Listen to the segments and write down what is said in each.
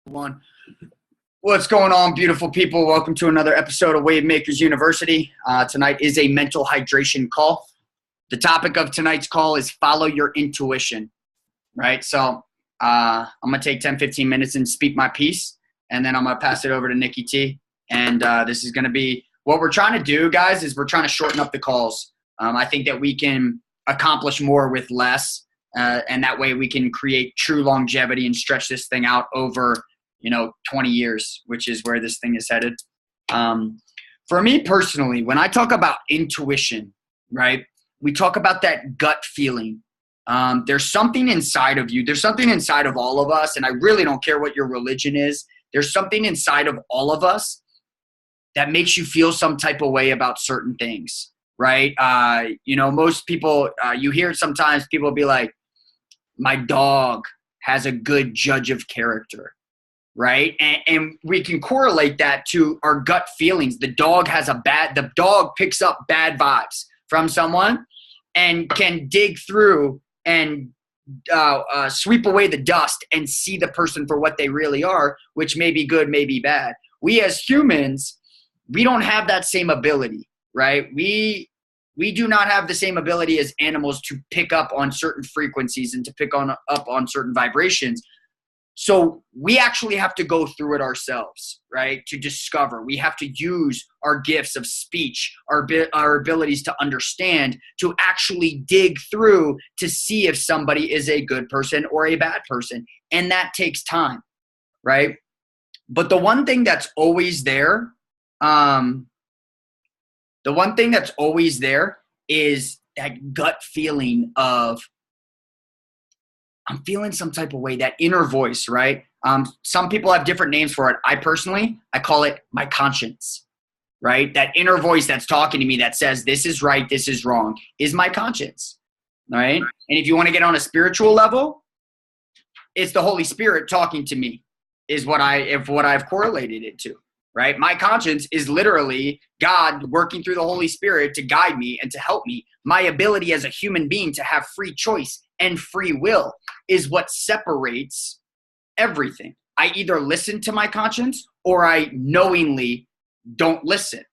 One. What's going on, beautiful people? Welcome to another episode of Wavemakers University. Tonight is a mental hydration call. The topic of tonight's call is follow your intuition, right? So I'm going to take 10, 15 minutes and speak my piece, and then I'm going to pass it over to Nikki T. And this is going to be what we're trying to do, guys, is we're trying to shorten up the calls. I think that we can accomplish more with less, and that way we can create true longevity and stretch this thing out over 20 years, which is where this thing is headed. For me personally, when I talk about intuition, right, we talk about that gut feeling. There's something inside of you. There's something inside of all of us, and I really don't care what your religion is. There's something inside of all of us that makes you feel some type of way about certain things, right? Most people, you hear sometimes people be like, my dog has a good judge of character. Right. And we can correlate that to our gut feelings. The dog picks up bad vibes from someone and can dig through and sweep away the dust and see the person for what they really are, which may be good, may be bad. We as humans, we don't have that same ability, right? We do not have the same ability as animals to pick up on certain frequencies and to pick up on certain vibrations. So we actually have to go through it ourselves, right, to discover. We have to use our gifts of speech, our abilities to understand, to actually dig through to see if somebody is a good person or a bad person. And that takes time, right? But the one thing that's always there, is that gut feeling of, I'm feeling some type of way, that inner voice, right? Some people have different names for it. I call it my conscience, right? That inner voice that's talking to me that says, this is right, this is wrong, is my conscience, right? And if you want to get on a spiritual level, it's the Holy Spirit talking to me is what I've correlated it to, right? My conscience is literally God working through the Holy Spirit to guide me and to help me. My ability as a human being to have free choice and free will is what separates everything. I either listen to my conscience or I knowingly don't listen.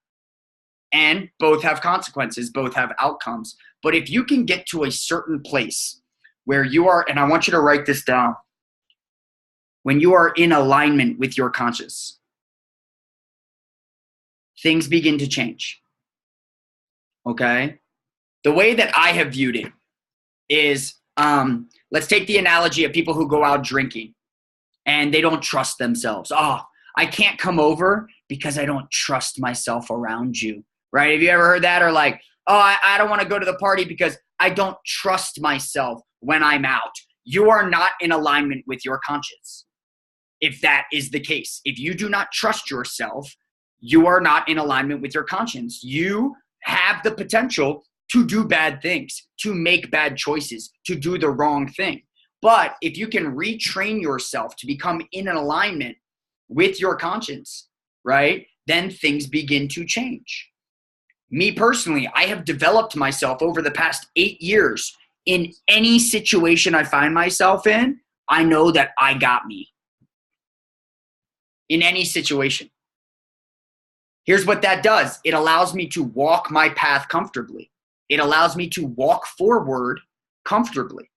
And both have consequences, both have outcomes. But if you can get to a certain place where you are, and I want you to write this down, when you are in alignment with your conscience, things begin to change. Okay? The way that I have viewed it is, let's take the analogy of people who go out drinking and they don't trust themselves. Oh, I can't come over because I don't trust myself around you, right? Have you ever heard that? Or like, oh, I don't want to go to the party because I don't trust myself when I'm out. You are not in alignment with your conscience. If that is the case, if you do not trust yourself, you are not in alignment with your conscience. You have the potential to do bad things, to make bad choices, to do the wrong thing. But if you can retrain yourself to become in an alignment with your conscience, right, then things begin to change. Me personally, I have developed myself over the past 8 years. In any situation I find myself in, I know that I got me. In any situation. Here's what that does. It allows me to walk my path comfortably. It allows me to walk forward comfortably.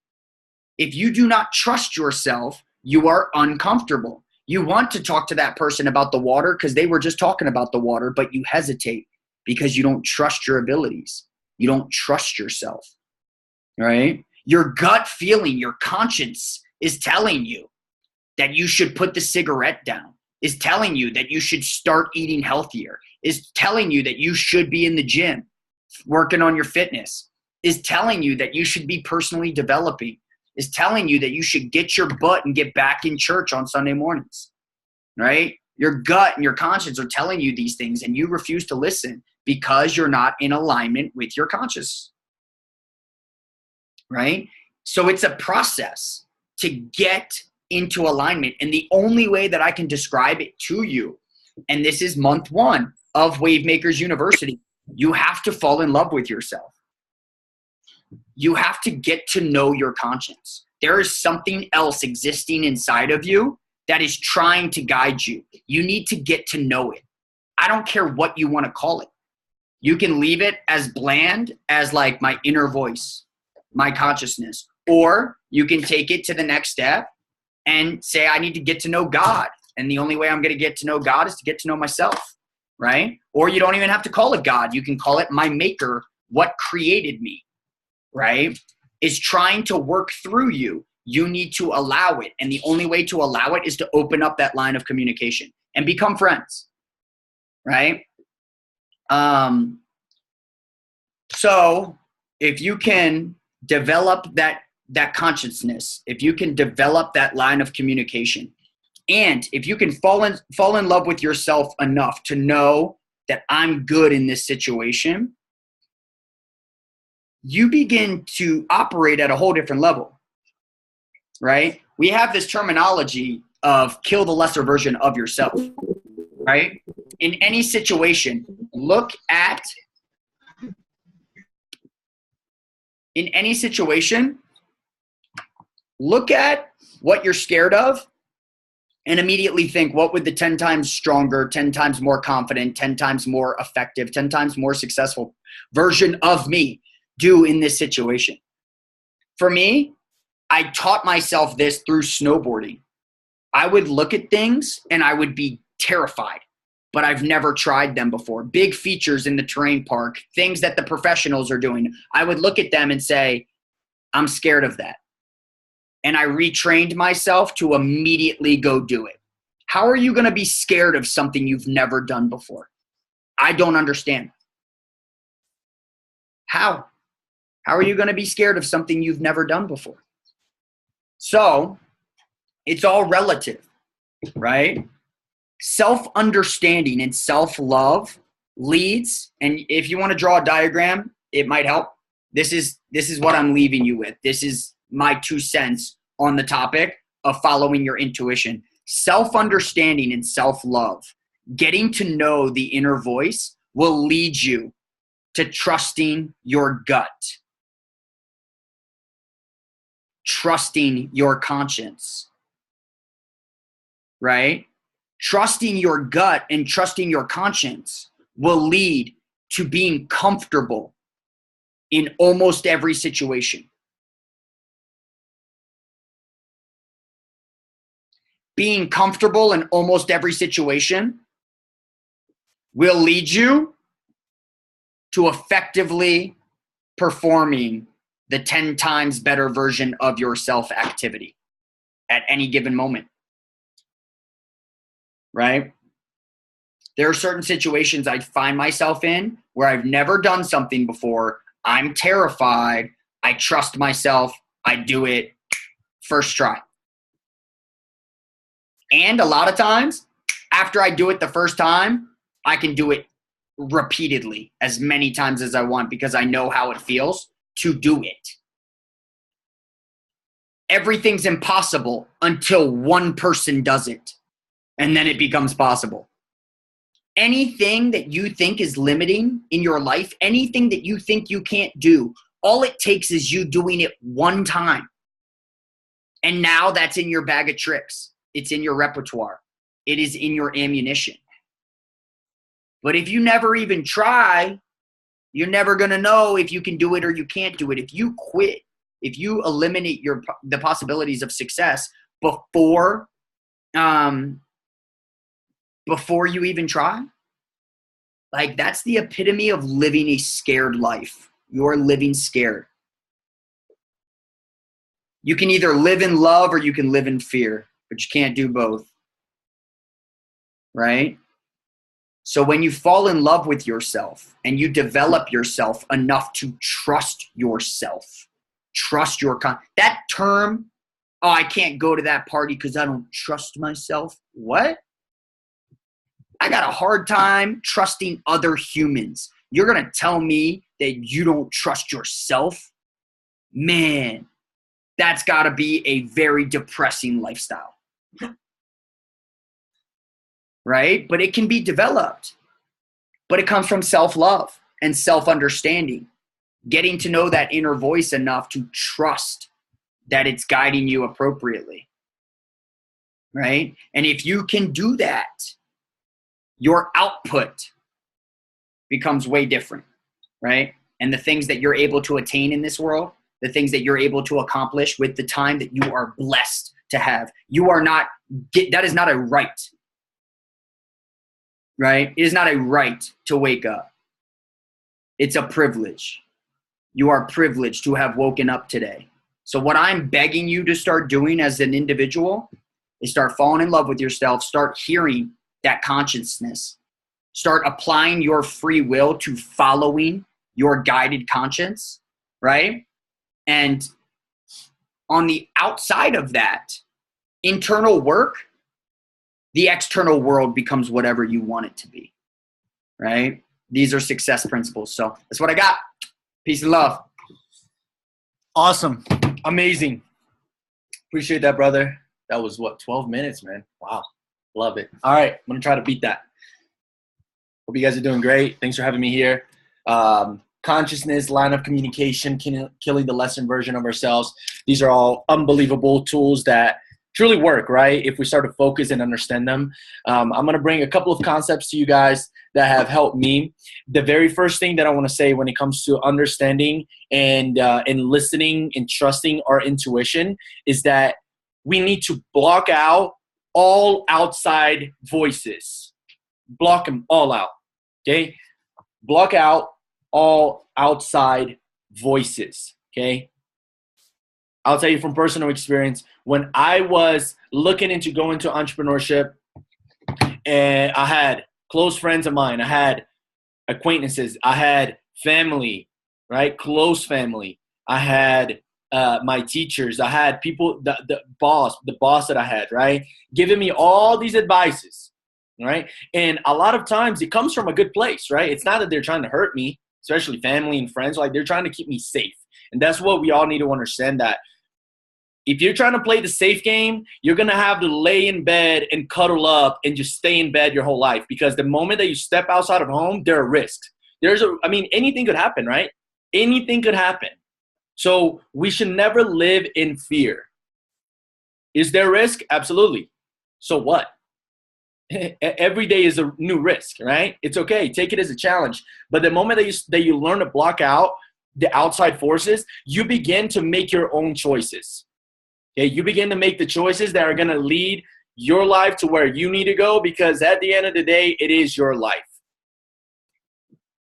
If you do not trust yourself, you are uncomfortable. You want to talk to that person about the water because they were just talking about the water, but you hesitate because you don't trust your abilities. You don't trust yourself, right? Your gut feeling, your conscience is telling you that you should put the cigarette down, is telling you that you should start eating healthier, is telling you that you should be in the gym, working on your fitness, is telling you that you should be personally developing, is telling you that you should get your butt and get back in church on Sunday mornings, right? Your gut and your conscience are telling you these things and you refuse to listen because you're not in alignment with your conscience, right? So it's a process to get into alignment. And the only way that I can describe it to you, and this is month 1 of Wavemakers University, you have to fall in love with yourself. You have to get to know your conscience. There is something else existing inside of you that is trying to guide you. You need to get to know it. I don't care what you want to call it. You can leave it as bland as like my inner voice, my consciousness, or you can take it to the next step and say, I need to get to know God. And the only way I'm going to get to know God is to get to know myself, right? Or you don't even have to call it God. You can call it my maker, what created me, right? Is trying to work through you. You need to allow it. And the only way to allow it is to open up that line of communication and become friends, right? So if you can develop that consciousness, if you can develop that line of communication, and if you can fall in love with yourself enough to know that I'm good in this situation, you begin to operate at a whole different level, right? We have this terminology of kill the lesser version of yourself, right? In any situation, look at what you're scared of and immediately think, what would the 10 times stronger, 10 times more confident, 10 times more effective, 10 times more successful version of me do in this situation? For me, I taught myself this through snowboarding. I would look at things and I would be terrified, but I've never tried them before. Big features in the terrain park, things that the professionals are doing. I would look at them and say, I'm scared of that. And I retrained myself to immediately go do it. How are you going to be scared of something you've never done before? I don't understand. How? How are you going to be scared of something you've never done before? So it's all relative, right? Self-understanding and self-love leads, and if you want to draw a diagram, it might help. This is what I'm leaving you with. This is my 2 cents on the topic of following your intuition. Self-understanding and self-love, getting to know the inner voice, will lead you to trusting your gut, trusting your conscience, right? Trusting your gut and trusting your conscience will lead to being comfortable in almost every situation. Being comfortable in almost every situation will lead you to effectively performing the 10 times better version of yourself activity at any given moment, right? There are certain situations I find myself in where I've never done something before. I'm terrified. I trust myself. I do it first try. And a lot of times, after I do it the first time, I can do it repeatedly as many times as I want because I know how it feels to do it. Everything's impossible until one person does it, and then it becomes possible. Anything that you think is limiting in your life, anything that you think you can't do, all it takes is you doing it one time. And now that's in your bag of tricks. It's in your repertoire. It is in your ammunition. But if you never even try, you're never going to know if you can do it or you can't do it. If you quit, if you eliminate the possibilities of success before you even try, like that's the epitome of living a scared life. You're living scared. You can either live in love or you can live in fear, but you can't do both, right? So when you fall in love with yourself and you develop yourself enough to trust yourself, trust your that term, oh, I can't go to that party because I don't trust myself. What? I got a hard time trusting other humans. You're going to tell me that you don't trust yourself? Man, that's got to be a very depressing lifestyle. Right? But it can be developed. But it comes from self-love and self-understanding. Getting to know that inner voice enough to trust that it's guiding you appropriately. right? And if you can do that, your output becomes way different, right? And the things that you're able to attain in this world, the things that you're able to accomplish with the time that you are blessed to have, that is not a right, right? It is not a right to wake up. It's a privilege. You are privileged to have woken up today. So what I'm begging you to start doing as an individual is start falling in love with yourself, start hearing that consciousness, start applying your free will to following your guided conscience, right? And on the outside of that internal work, the external world becomes whatever you want it to be, right? These are success principles. So that's what I got. Peace and love. Awesome. Amazing. Appreciate that, brother. That was 12 minutes, man. Wow. Love it. All right. I'm going to try to beat that. Hope you guys are doing great. Thanks for having me here. Consciousness, line of communication, killing the lesson version of ourselves. These are all unbelievable tools that truly work, right? If we start to focus and understand them. I'm going to bring a couple of concepts to you guys that have helped me. The very first thing that I want to say when it comes to understanding and listening and trusting our intuition is that we need to block out all outside voices. Block them all out, okay? Block out all outside voices, okay? I'll tell you from personal experience, when I was looking into going to entrepreneurship, and I had close friends of mine, I had acquaintances, I had family, right? Close family. I had my teachers, I had people, the boss that I had, right? Giving me all these advices, right? And a lot of times it comes from a good place, right? It's not that they're trying to hurt me, especially family and friends, like they're trying to keep me safe. And that's what we all need to understand, that if you're trying to play the safe game, you're going to have to lay in bed and cuddle up and just stay in bed your whole life, because the moment that you step outside of home, there are risks. Anything could happen, right? Anything could happen. So we should never live in fear. Is there risk? Absolutely. So what? Every day is a new risk, right? It's okay. Take it as a challenge. But the moment that you learn to block out the outside forces, you begin to make your own choices. Okay, you begin to make the choices that are going to lead your life to where you need to go, because at the end of the day, it is your life.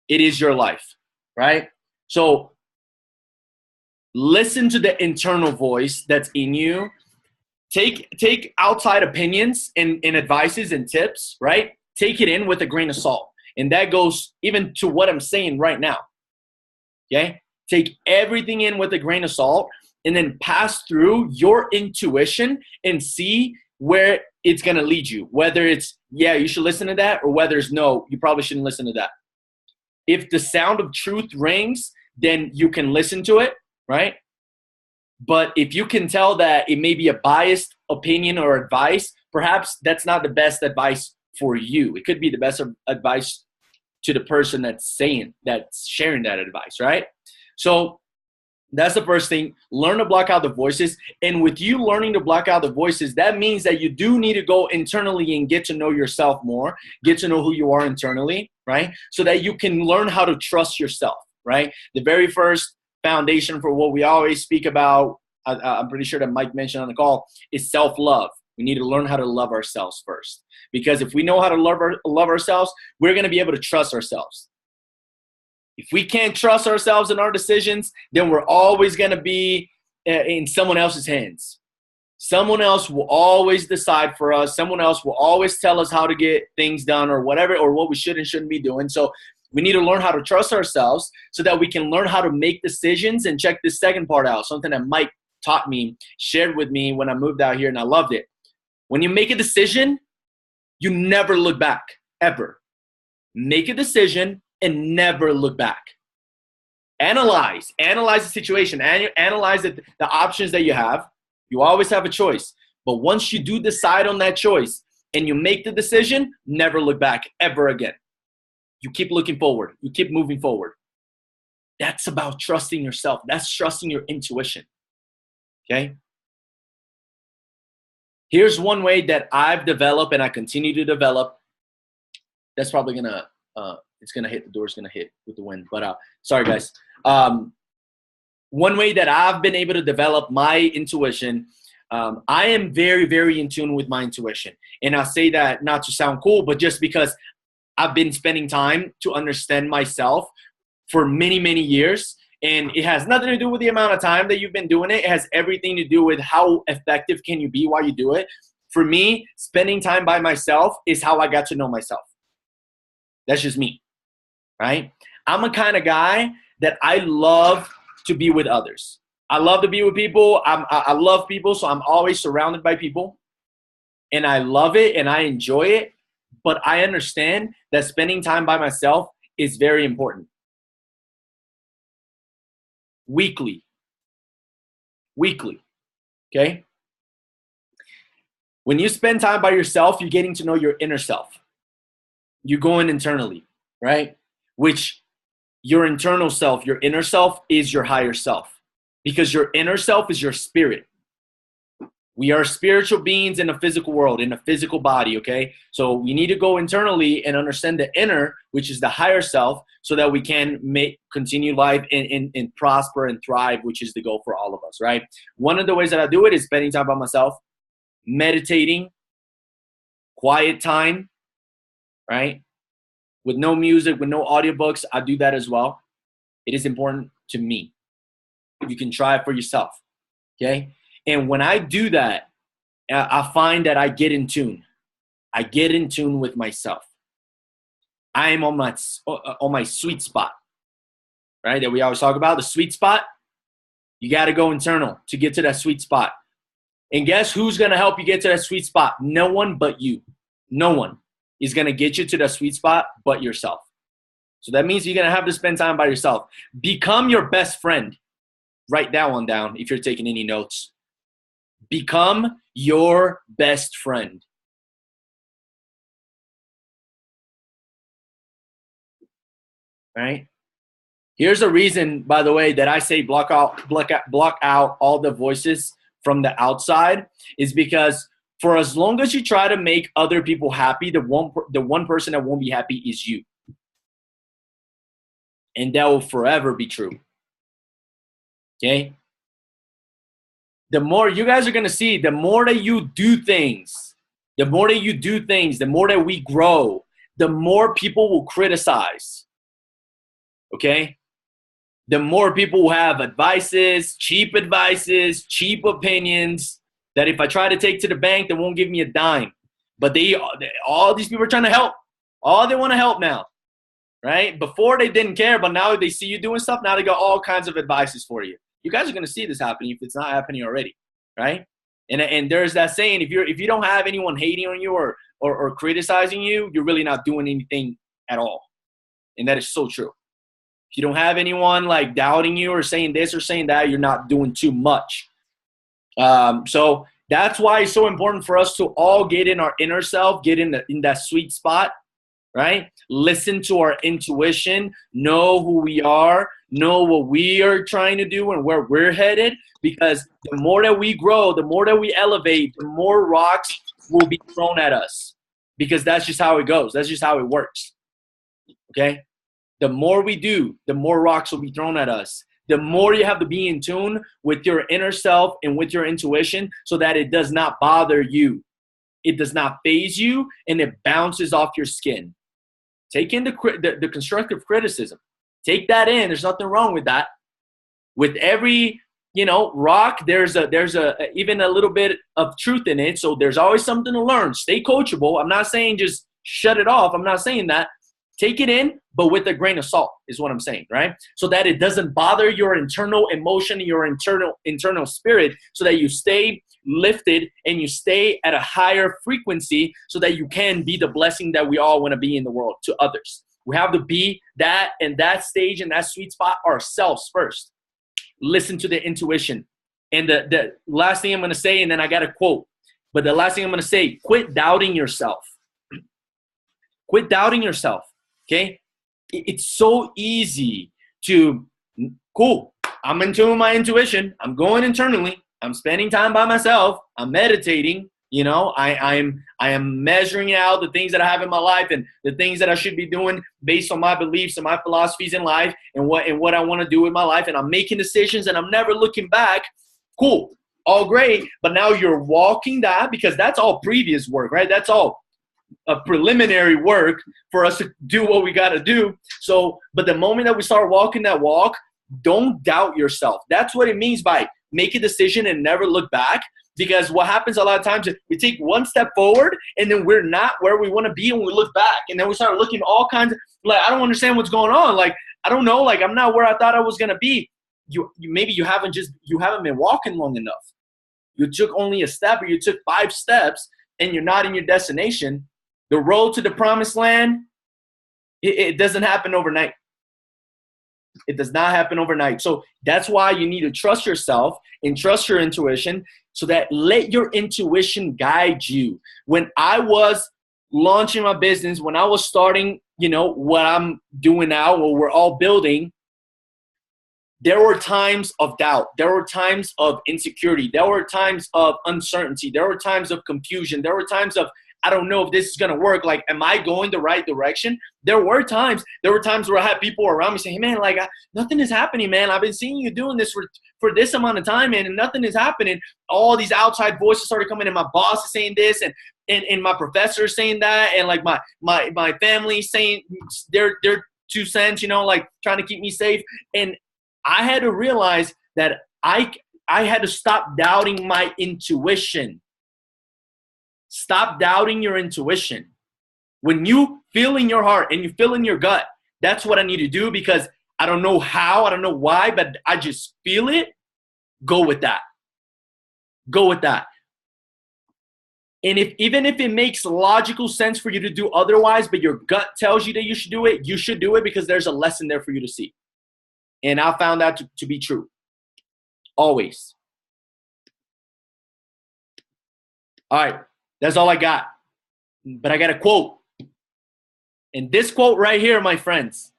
It is your life, right? So listen to the internal voice that's in you. Take outside opinions and advices and tips, right? Take it in with a grain of salt. And that goes even to what I'm saying right now. Okay? Take everything in with a grain of salt, and then pass through your intuition and see where it's going to lead you. Whether it's, yeah, you should listen to that, or whether it's, no, you probably shouldn't listen to that. If the sound of truth rings, then you can listen to it, right? But if you can tell that it may be a biased opinion or advice, perhaps that's not the best advice for you. It could be the best advice to the person that's sharing that advice, right? So that's the first thing. Learn to block out the voices. And with you learning to block out the voices, that means that you do need to go internally and get to know yourself more, get to know who you are internally, right? So that you can learn how to trust yourself, right? The very first foundation for what we always speak about, I'm pretty sure that Mike mentioned on the call, is self-love. We need to learn how to love ourselves first. Because if we know how to love ourselves, we're going to be able to trust ourselves. If we can't trust ourselves in our decisions, then we're always going to be in someone else's hands. Someone else will always decide for us. Someone else will always tell us how to get things done or whatever, or what we should and shouldn't be doing. So we need to learn how to trust ourselves so that we can learn how to make decisions. And check this second part out, something that Mike taught me, shared with me when I moved out here, and I loved it. When you make a decision, you never look back, ever. Make a decision and never look back. Analyze the situation, analyze the options that you have. You always have a choice. But once you do decide on that choice and you make the decision, never look back ever again. You keep looking forward. You keep moving forward. That's about trusting yourself. That's trusting your intuition. Okay? Here's one way that I've developed and I continue to develop. That's probably gonna it's gonna hit, the door's gonna hit with the wind. But sorry guys. One way that I've been able to develop my intuition, I am very, very in tune with my intuition. And I say that not to sound cool, but just because I've been spending time to understand myself for many, many years. And it has nothing to do with the amount of time that you've been doing it. It has everything to do with how effective can you be while you do it. For me, spending time by myself is how I got to know myself. That's just me, right? I'm a kind of guy that I love to be with others. I love to be with people. I love people, so I'm always surrounded by people. And I love it and I enjoy it. But I understand that spending time by myself is very important. Weekly, okay? When you spend time by yourself, you're getting to know your inner self. You're going internally, right? Which your internal self, your inner self is your higher self, because your inner self is your spirit. We are spiritual beings in a physical world, in a physical body, okay? So we need to go internally and understand the inner, which is the higher self, so that we can continue life and prosper and thrive, which is the goal for all of us, right? One of the ways that I do it is spending time by myself, meditating, quiet time, right? With no music, with no audiobooks, I do that as well. It is important to me. You can try it for yourself, okay? And when I do that, I find that I get in tune. I get in tune with myself. I am on my sweet spot, right? That we always talk about, the sweet spot. You got to go internal to get to that sweet spot. And guess who's going to help you get to that sweet spot? No one but you. No one is going to get you to that sweet spot but yourself. So that means you're going to have to spend time by yourself. Become your best friend. Write that one down if you're taking any notes. Become your best friend. Right? Here's a reason, by the way, that I say block out all the voices from the outside, is because for as long as you try to make other people happy, the one person that won't be happy is you. And that will forever be true. Okay? The more you guys are going to see, the more that you do things, the more that we grow, the more people will criticize. Okay? The more people will have advices, cheap opinions, that if I try to take to the bank, they won't give me a dime. But all these people are trying to help. All they want to help now, right? Before they didn't care, but now they see you doing stuff. Now they got all kinds of advices for you. You guys are going to see this happening if it's not happening already, right? And there's that saying, if you don't have anyone hating on you or criticizing you, you're really not doing anything at all. And that is so true. If you don't have anyone like doubting you or saying this or saying that, you're not doing too much. So that's why it's so important for us to all get in our inner self, get in that sweet spot, right? Listen to our intuition, know who we are, know what we are trying to do and where we're headed, because the more that we grow, the more that we elevate, the more rocks will be thrown at us, because that's just how it goes. That's just how it works. Okay? The more we do, the more rocks will be thrown at us. The more you have to be in tune with your inner self and with your intuition so that it does not bother you. It does not faze you, and it bounces off your skin. Take in the constructive criticism. Take that in. There's nothing wrong with that. With every, rock, there's even a little bit of truth in it. So there's always something to learn. Stay coachable. I'm not saying just shut it off. I'm not saying that. Take it in, but with a grain of salt is what I'm saying, right? So that it doesn't bother your internal emotion, your internal spirit, so that you stay lifted and you stay at a higher frequency so that you can be the blessing that we all want to be in the world to others. We have to be that and that stage and that sweet spot ourselves first. Listen to the intuition. And the last thing I'm going to say, and then I got a quote, but the last thing I'm going to say, quit doubting yourself. Quit doubting yourself. Okay? It's so easy to, cool, I'm in tune with my intuition. I'm going internally. I'm spending time by myself. I'm meditating. You know, I am measuring out the things that I have in my life and the things that I should be doing based on my beliefs and my philosophies in life and what I want to do with my life. And I'm making decisions and I'm never looking back. Cool. All great. But now you're walking that, because that's all previous work, right? That's all a preliminary work for us to do what we got to do. So, but the moment that we start walking that walk, don't doubt yourself. That's what it means by make a decision and never look back. Because what happens a lot of times is we take one step forward and then we're not where we want to be and we look back. And then we start looking all kinds of, like, I don't understand what's going on. Like, I don't know. Like, I'm not where I thought I was going to be. Maybe you haven't been walking long enough. You took only a step, or you took 5 steps and you're not in your destination. The road to the promised land, it doesn't happen overnight. It does not happen overnight. So that's why you need to trust yourself and trust your intuition, so that let your intuition guide you. When I was launching my business, when I was starting, what I'm doing now, what we're all building, there were times of doubt. There were times of insecurity. There were times of uncertainty. There were times of confusion. There were times of, I don't know if this is going to work. Like, am I going the right direction? There were times where I had people around me saying, hey, man, like, nothing is happening, man. I've been seeing you doing this for this amount of time, man, and nothing is happening. All these outside voices started coming in. My boss is saying this, and my professor is saying that, and like my family saying their 2 cents, like trying to keep me safe. And I had to realize that I had to stop doubting my intuition. Stop doubting your intuition. When you feel in your heart and you feel in your gut, that's what I need to do, because I don't know how, I don't know why, but I just feel it. Go with that. Go with that. And even if it makes logical sense for you to do otherwise, but your gut tells you that you should do it, because there's a lesson there for you to see. And I found that to be true. Always. All right. That's all I got. But I got a quote. And this quote right here, my friends,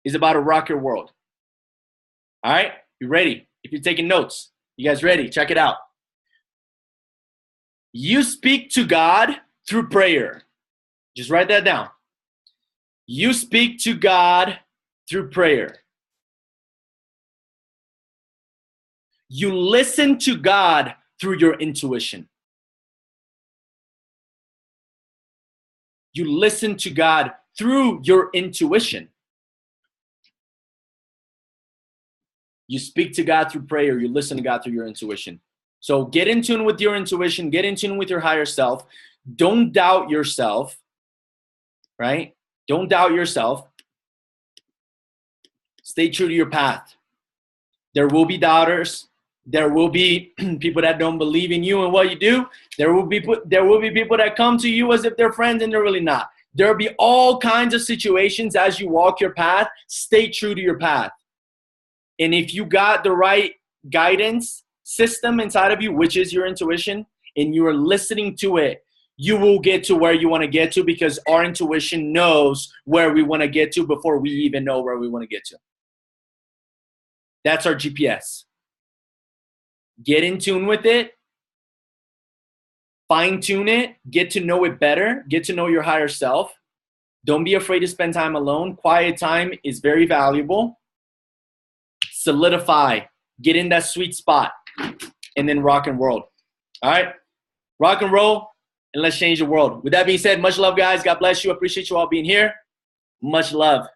is about to rock your world. All right? You ready? If you're taking notes, you guys ready? Check it out. You speak to God through prayer. Just write that down. You speak to God through prayer. You listen to God through your intuition. You listen to God through your intuition. You speak to God through prayer. You listen to God through your intuition. So get in tune with your intuition. Get in tune with your higher self. Don't doubt yourself, right? Don't doubt yourself. Stay true to your path. There will be doubters. There will be people that don't believe in you and what you do. There will be people that come to you as if they're friends and they're really not. There will be all kinds of situations as you walk your path. Stay true to your path. And if you got the right guidance system inside of you, which is your intuition, and you are listening to it, you will get to where you want to get to, because our intuition knows where we want to get to before we even know where we want to get to. That's our GPS. Get in tune with it, fine tune it, get to know it better, get to know your higher self. Don't be afraid to spend time alone. Quiet time is very valuable. Solidify, get in that sweet spot, and then rock and roll. All right? Rock and roll, and let's change the world. With that being said, much love, guys. God bless you. I appreciate you all being here. Much love.